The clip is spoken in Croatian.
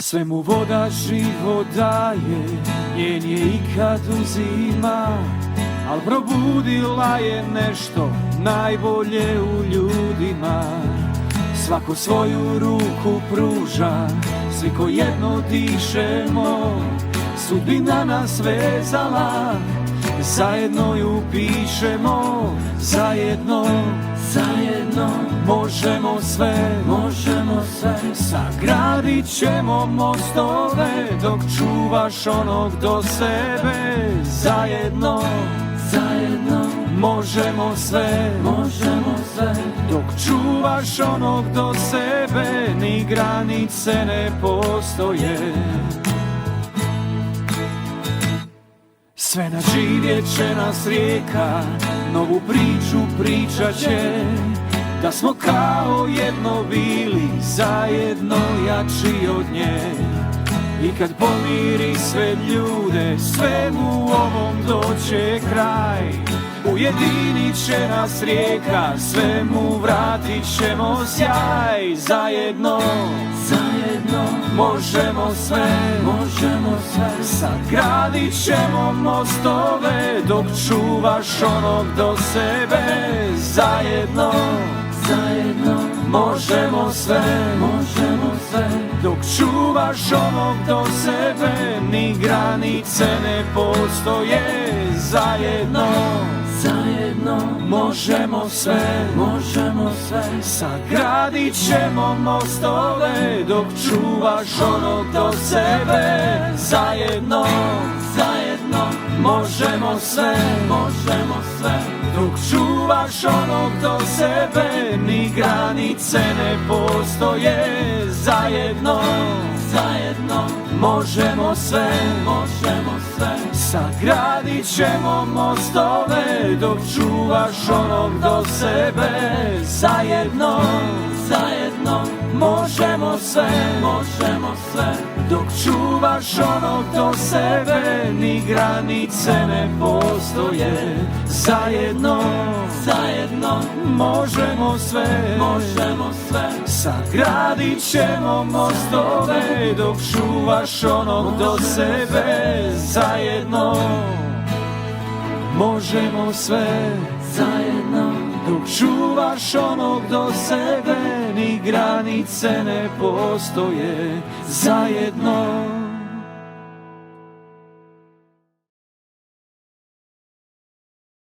Sve mu voda život daje, njen je ikad uzima, al probudila je nešto najbolje u ljudima. Svako svoju ruku pruža, svi ko jedno dišemo, sudbina nas vezala, zajedno ju pišemo, zajedno možemo sve, sagradit ćemo mostove dok čuvaš onog do sebe, zajedno možemo sve, dok čuvaš onog do sebe, ni granice ne postoje. Sve naživjet će nas rijeka, novu priču pričat će, da smo kao jedno bili, zajedno jači od nje. I kad pomiri sve ljude, svemu ovom doće kraj. Ujedinit će nas rijeka, svemu vratit ćemo sjaj. Zajedno možemo sve, sagradit ćemo mostove dok čuvaš onog do sebe. Zajedno možemo sve, dok čuvaš onog do sebe, ni granice ne postoje. Zajedno možemo sve, sagradit ćemo mostove dok čuvaš onog do sebe. Zajedno možemo sve, dok čuvaš onog do sebe, ni granice ne postoje. Zajedno možemo sve, sagradit ćemo mostove dok čuvaš onog do sebe. Zajedno možemo sve, dok čuvaš onog do sebe, ni granice ne postoje. Zajedno možemo sve, sagradit ćemo mostove dok čuvaš onog do sebe. Zajedno možemo sve, dok čuvaš onog do sebe, ni granice ne postoje. Zajedno